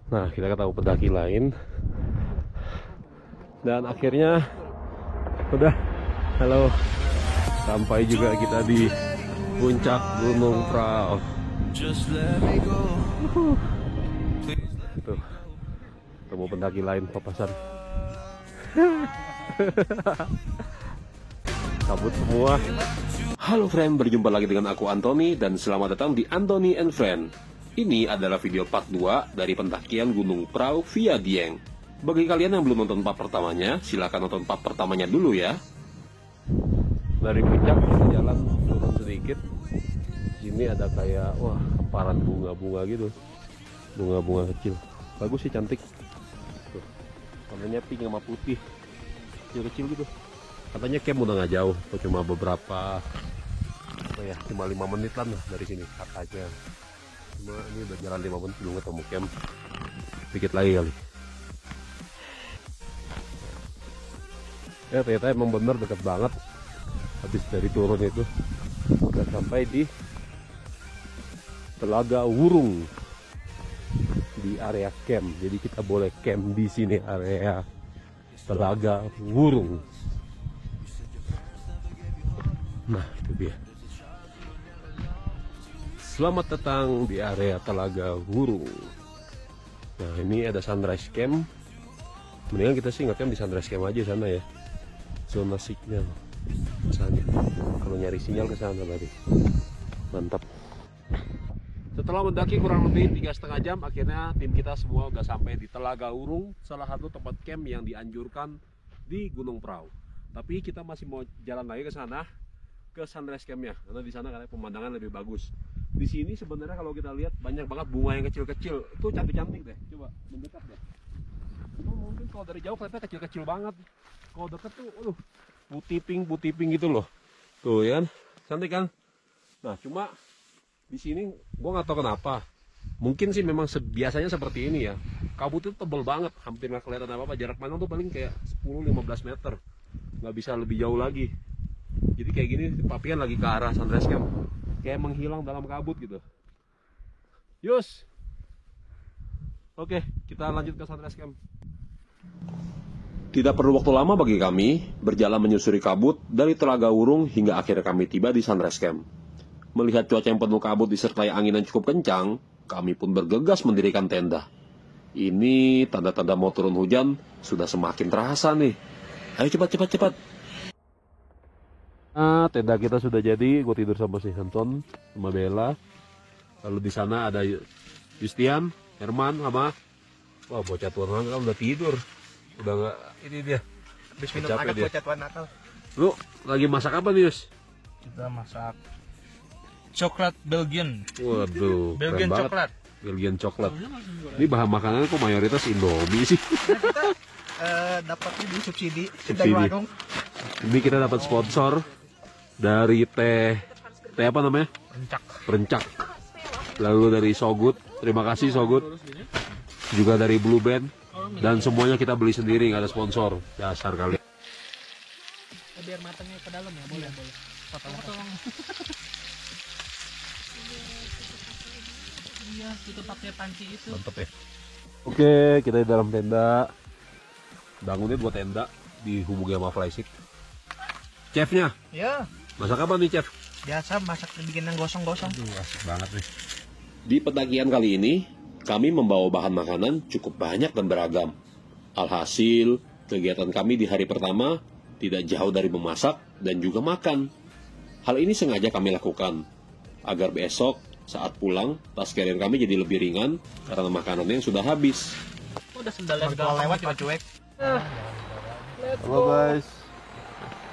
Nah, kita ketemu pendaki lain. Dan akhirnya udah, halo, sampai juga kita di puncak Gunung Prau. Tuh, ketemu pendaki lain papasan. Kabut semua. Halo friend, berjumpa lagi dengan aku Anthony dan selamat datang di Anthony and Friend. Ini adalah video part 2 dari pendakian Gunung Prau via Dieng. Bagi kalian yang belum nonton part pertamanya, silakan nonton part pertamanya dulu ya. Dari puncak kita jalan turun sedikit. Sini ada kayak hamparan bunga-bunga gitu. Bunga-bunga kecil. Bagus sih, cantik. Tuh, warnanya pink sama putih. Kecil-kecil gitu. Katanya camp udah nggak jauh, cuma beberapa, cuma 5 menit lah dari sini katanya. Cuma ini udah jalan 5 menit belum ketemu camp. Dikit lagi kali. Ya ternyata emang bener deket banget. Habis dari turun itu udah sampai di Telaga Wurung di area camp. Jadi kita boleh camp di sini, area Telaga Wurung. Nah, itu dia. Selamat datang di area Telaga Wurung. Nah, ini ada sunrise camp. Mendingan kita sih nge-camp di sunrise camp aja sana ya. Zona signal sana. Kalau nyari sinyal ke sana tadi. Mantap. Setelah mendaki kurang lebih 3,5 jam, akhirnya tim kita semua udah sampai di Telaga Wurung, salah satu tempat camp yang dianjurkan di Gunung Prau. Tapi kita masih mau jalan lagi ke sana, ke sunrise campnya, karena di sana katanya pemandangan lebih bagus. Di sini sebenarnya kalau kita lihat banyak banget bunga yang kecil-kecil, itu cantik-cantik deh. Coba mendekat deh. Cuma mungkin kalau dari jauh kelihatan kecil-kecil banget. Kalau dekat tuh, putih pink gitu loh. Tuh ya kan, cantik kan? Nah cuma di sini gua nggak tahu kenapa. Mungkin sih memang biasanya seperti ini ya. Kabut itu tebel banget, hampir nggak kelihatan apa-apa. Jarak pandang tuh paling kayak 10-15 meter, nggak bisa lebih jauh lagi. Jadi kayak gini papian lagi ke arah sunrise camp, kayak menghilang dalam kabut gitu. Yus, oke, kita lanjut ke sunrise camp. Tidak perlu waktu lama bagi kami berjalan menyusuri kabut dari Telaga Wurung hingga akhirnya kami tiba di sunrise camp. Melihat cuaca yang penuh kabut disertai angin yang cukup kencang, kami pun bergegas mendirikan tenda. Ini tanda-tanda mau turun hujan sudah semakin terasa nih. Ayo cepat. Nah, tenda kita sudah jadi. Gue tidur sama si Anton, sama Bella. Lalu di sana ada Yustian, Herman, sama bocah tuan kan udah tidur. Udah nggak, ini dia. Habis minum agak bocah tuan nakal. Lu lagi masak apa nih, Yus? Kita masak coklat Belgian. Waduh, Belgian coklat. Belgian coklat. Ini bahan makanannya kok mayoritas Indomie sih. Kita dapatnya di subsidi dari warung. Ini kita dapat sponsor dari teh apa namanya? Rencak. Lalu dari Sogut, terima kasih Sogut. Juga dari Blue Band, dan semuanya kita beli sendiri, nggak ada sponsor. Dasar kali. Biar matangnya ke dalam ya, boleh. Potong. Iya, itu pakai panci itu. Mantep ya. Oke, kita di dalam tenda. Bangunnya buat tenda, dihubungi sama flysheet. Chefnya? Ya. Masak apa nih, Chef? Biasa masak bikin yang gosong-gosong. Asik banget nih. Di pendakian kali ini, kami membawa bahan makanan cukup banyak dan beragam. Alhasil, kegiatan kami di hari pertama tidak jauh dari memasak dan juga makan. Hal ini sengaja kami lakukan, agar besok saat pulang, tas carrier kami jadi lebih ringan karena makanannya yang sudah habis. Udah sendalnya lewat cuma cuek. Halo guys,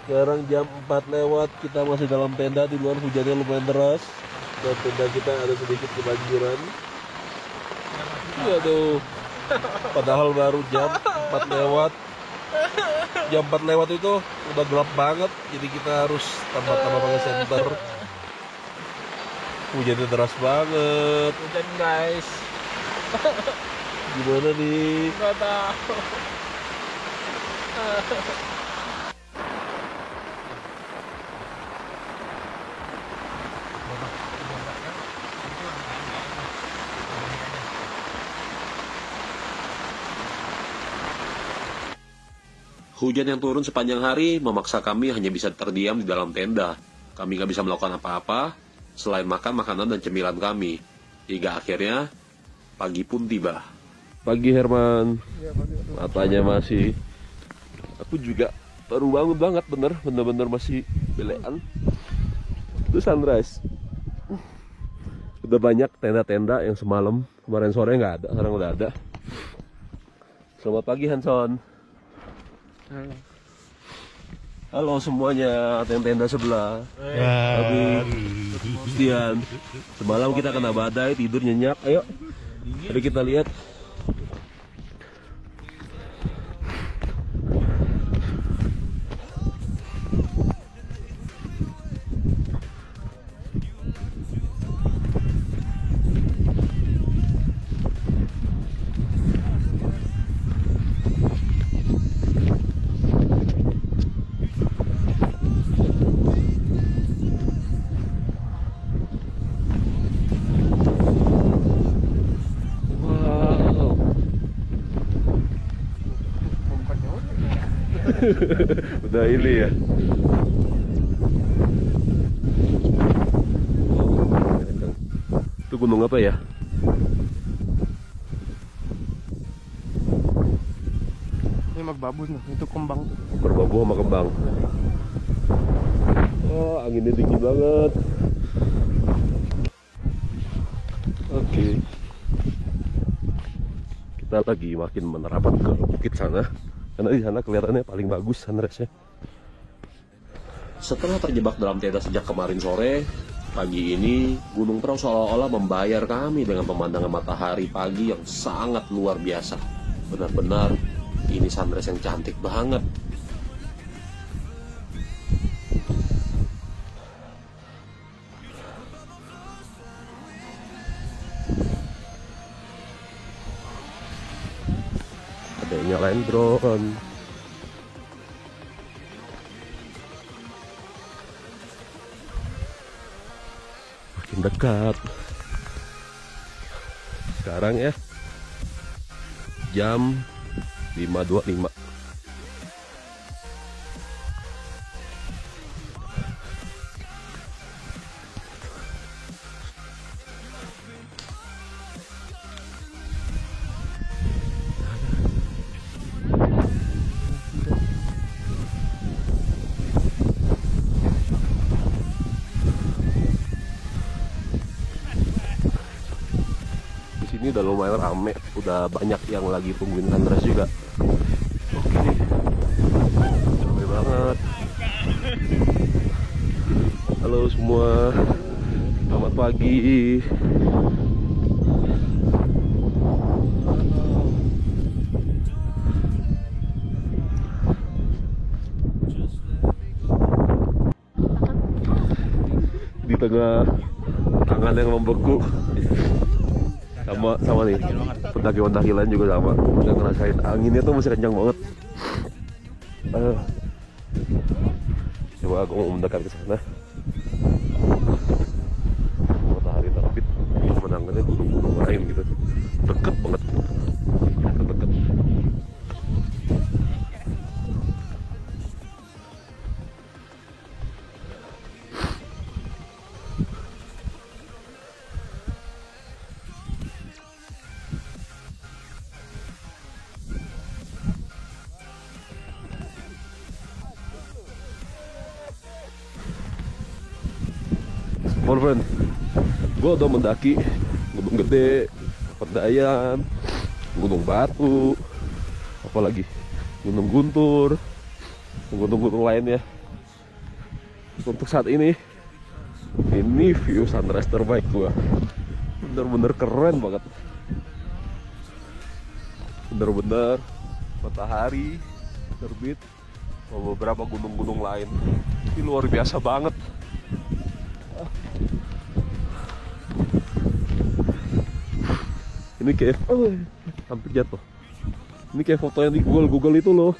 sekarang jam 4 lewat, kita masih dalam tenda, di luar hujannya lumayan deras dan tenda kita ada sedikit kebanjiran. Iya tuh, padahal baru jam 4 lewat. Jam 4 lewat itu udah gelap banget, jadi kita harus tambah pakai senter. Hujannya deras banget. Hujan guys. Gimana nih? Nggak tahu. Hujan yang turun sepanjang hari memaksa kami hanya bisa terdiam di dalam tenda. Kami gak bisa melakukan apa-apa selain makan makanan dan cemilan kami. Hingga akhirnya pagi pun tiba. Pagi Herman, matanya masih. Aku juga baru bangun banget, bener-bener masih belean. Itu sunrise. Udah banyak tenda-tenda yang semalam kemarin sore nggak ada, sekarang udah ada. Selamat pagi Hanson. Halo semuanya, tenda sebelah. Tapi Stian, semalam kita kena badai, tidur nyenyak. Ayo, jadi kita lihat. Udah ini ya. Itu gunung apa ya? Ini Merbabu nih, itu kembang. Merbabu sama kembang. Oh, anginnya dingin banget. Oke. Kita lagi makin menerapat ke bukit sana. Karena di sana kelihatannya paling bagus sunrise-nya. Setelah terjebak dalam tenda sejak kemarin sore, pagi ini Gunung Prau seolah-olah membayar kami dengan pemandangan matahari pagi yang sangat luar biasa. Benar-benar ini sunrise yang cantik banget. Ada yang nyalain drone. Makin dekat. Sekarang ya jam 5.25. Ini udah lumayan rame, udah banyak yang lagi tungguin sunrise juga. Oke, rame banget. Halo semua, selamat pagi. Di tengah tangan yang membeku. Sama nih, pendaki-pendaki lain juga sama. Udah ngerasain anginnya tuh masih kencang banget. Coba aku mau mendekat ke sana. Matahari terbit, pemandangannya gunung-gunung lain gitu. Deket banget. Deket. Friend, gue udah mendaki Gunung Gede, Pendayan, Gunung Batu, apalagi Gunung Guntur, gunung-gunung lainnya. Untuk saat ini view sunrise terbaik gue. Bener-bener keren banget. Bener-bener matahari terbit, beberapa gunung-gunung lain. Ini luar biasa banget. Ini kayak hampir jatuh. Ini kayak foto yang di Google itu loh.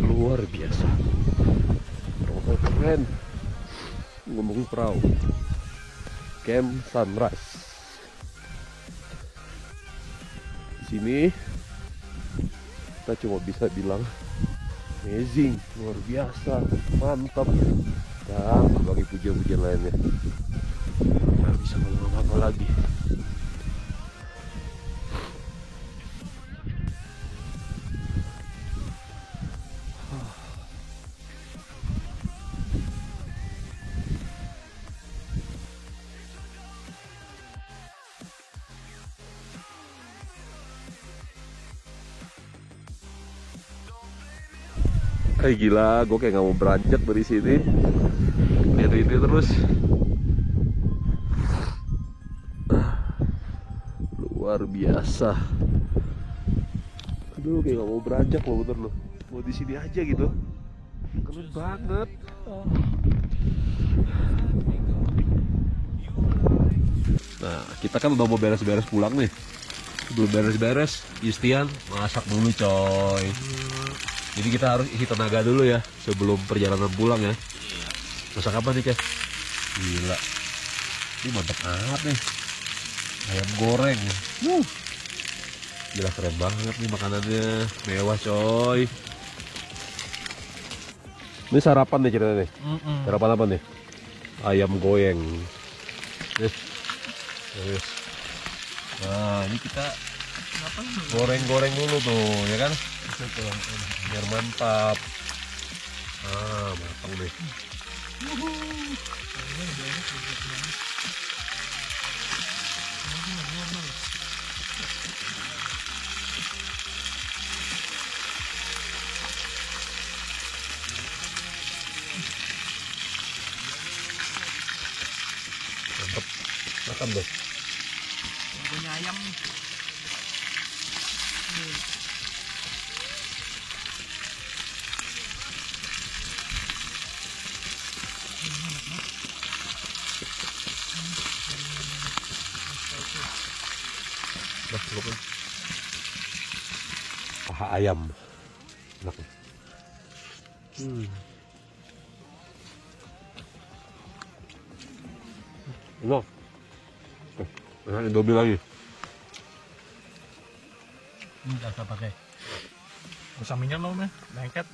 Luar biasa. Keren. Gunung Prau. Camp Sunrise. Di sini kita cuma bisa bilang amazing, luar biasa, mantap, dan berbagai pujian-pujian lainnya. Nggak bisa ngomong apa lagi. Gila, gue kayak nggak mau beranjak dari sini. Lihat ini terus. Luar biasa. Aduh, kayak nggak mau beranjak loh, bener loh. Mau di sini aja gitu. Keren banget. Nah, kita kan udah mau beres-beres pulang nih. Belum beres-beres, Yustian masak dulu coy. Jadi kita harus isi tenaga dulu ya sebelum perjalanan pulang ya. Masak apa nih, Kes? Gila. Ini mantap banget nih. Ayam goreng. Gila, keren banget nih makanannya. Mewah coy. Ini sarapan nih ceritanya nih. Sarapan apa nih? Ayam goreng. Yes. Nah, ini kita goreng-goreng dulu tuh, ya kan? Biar mantap. Matang deh. Mantap. Makan deh. Punya ayam nih. Paha ayam. Enak. Enak. Enak, Indomie lagi. Ini nggak usah pakai. Usah minyak loh, meh. Lengket.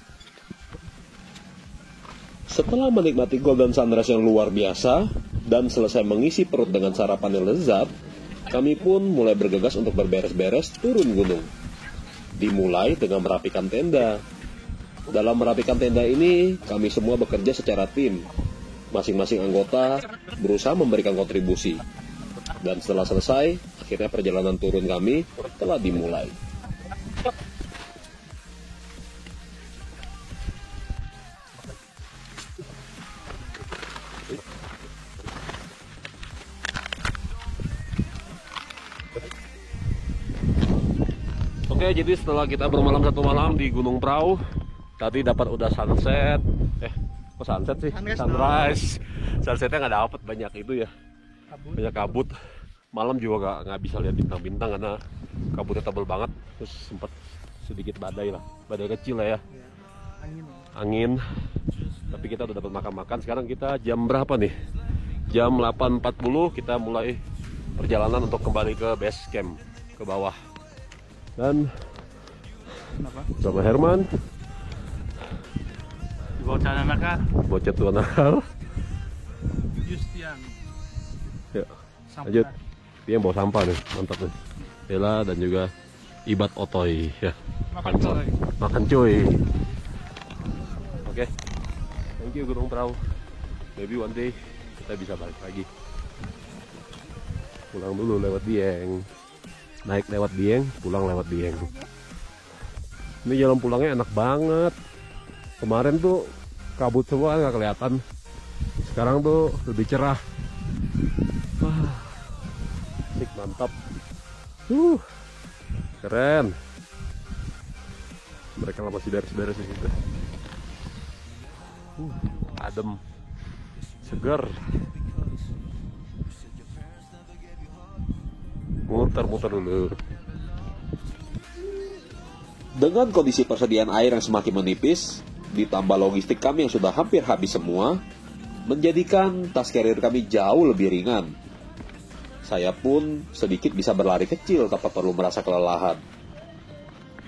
Setelah menikmati Golden Sunrise yang luar biasa dan selesai mengisi perut dengan sarapan yang lezat, kami pun mulai bergegas untuk berberes-beres turun gunung. Dimulai dengan merapikan tenda. Dalam merapikan tenda ini, kami semua bekerja secara tim. Masing-masing anggota berusaha memberikan kontribusi. Dan setelah selesai, akhirnya perjalanan turun kami telah dimulai. Oke, jadi setelah kita bermalam satu malam di Gunung Prau, tadi dapat udah sunset. Kok sunset sih? Sunrise. Sunsetnya nggak dapet, banyak itu ya. Banyak kabut. Malam juga nggak bisa lihat bintang-bintang karena kabutnya tebal banget. Terus sempat sedikit badai lah, badai kecil lah ya. Angin. Tapi kita udah dapat makan-makan. Sekarang kita jam berapa nih? Jam 8.40 kita mulai perjalanan untuk kembali ke base camp, ke bawah. Dan sama Herman, Bocah nakal. bocah tua nakal. Yustian. Ya, lanjut. Dia yang bawa sampah nih, mantap nih. Bella dan juga Ibat Otoy ya. Makan cuy. Oke. Thank you Gunung Prau. Maybe one day kita bisa balik lagi. Pulang dulu lewat Dieng. Naik lewat Dieng, pulang lewat Dieng. Ini jalan pulangnya enak banget. Kemarin tuh kabut semua nggak kelihatan. Sekarang tuh lebih cerah. Wah, asik, mantap. Keren. Mereka masih beres-beres di situ. Adem, segar. Muter-muter dulu. Dengan kondisi persediaan air yang semakin menipis, ditambah logistik kami yang sudah hampir habis semua, menjadikan tas carrier kami jauh lebih ringan. Saya pun sedikit bisa berlari kecil tanpa perlu merasa kelelahan.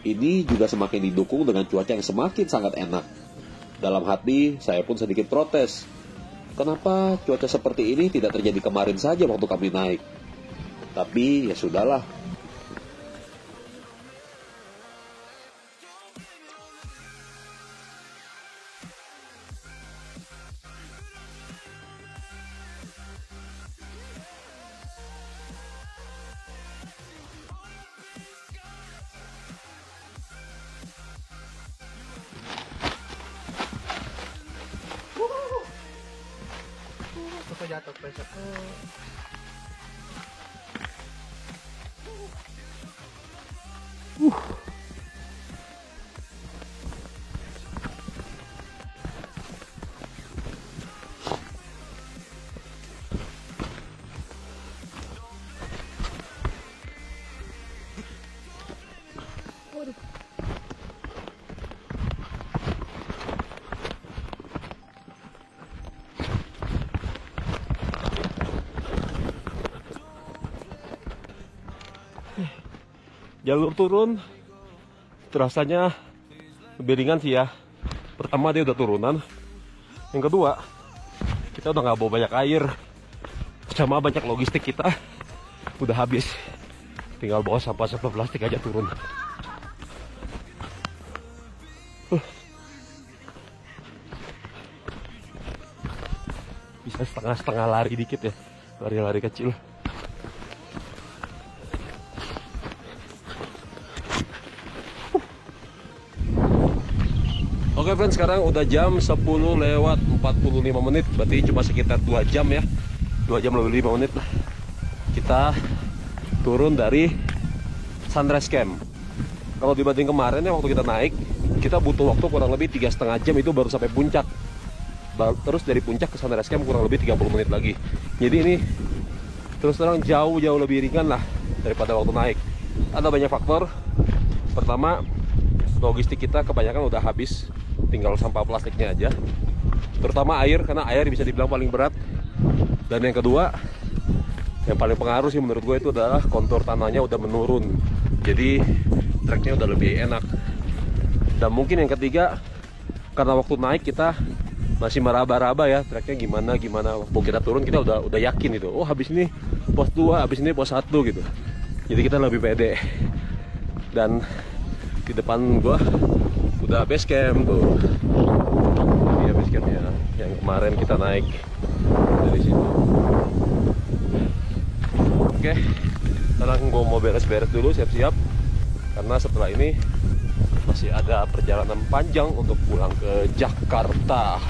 Ini juga semakin didukung dengan cuaca yang semakin sangat enak. Dalam hati, saya pun sedikit protes. Kenapa cuaca seperti ini tidak terjadi kemarin saja waktu kami naik? Tapi ya sudahlah. Kok jatuh besok. Jalur turun terasanya lebih ringan sih ya. Pertama dia udah turunan, yang kedua kita udah nggak bawa banyak air, sama banyak logistik kita udah habis. Tinggal bawa sampah-sampah plastik aja turun. Bisa setengah-setengah lari dikit ya, lari-lari kecil. Oke friends, sekarang udah jam 10 lewat 45 menit. Berarti cuma sekitar 2 jam ya, 2 jam lebih 5 menit lah. Kita turun dari Sunrise Camp. Kalau dibanding kemarin ya, waktu kita naik, kita butuh waktu kurang lebih 3,5 jam itu baru sampai puncak. Terus dari puncak ke Sunrise Camp kurang lebih 30 menit lagi. Jadi ini terus terang jauh-jauh lebih ringan lah daripada waktu naik. Ada banyak faktor. Pertama, logistik kita kebanyakan udah habis, tinggal sampah plastiknya aja. Terutama air, karena air bisa dibilang paling berat. Dan yang kedua, yang paling pengaruh sih menurut gue itu adalah kontur tanahnya udah menurun. Jadi treknya udah lebih enak. Dan mungkin yang ketiga, karena waktu naik kita masih meraba-raba ya, treknya gimana. Waktu kita turun kita udah yakin gitu. Oh, habis ini pos 2, habis ini pos 1 gitu. Jadi kita lebih pede. Dan di depan gua udah base camp tuh. Iya, base campnya yang kemarin kita naik dari situ. Oke, sekarang gua mau beres-beres dulu, siap-siap, karena setelah ini masih ada perjalanan panjang untuk pulang ke Jakarta.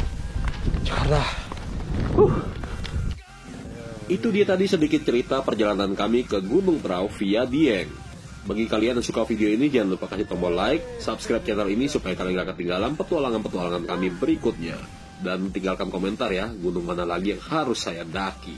Itu dia tadi sedikit cerita perjalanan kami ke Gunung Prau via Dieng. Bagi kalian yang suka video ini, jangan lupa kasih tombol like, subscribe channel ini supaya kalian gak ketinggalan petualangan-petualangan kami berikutnya. Dan tinggalkan komentar ya, gunung mana lagi yang harus saya daki.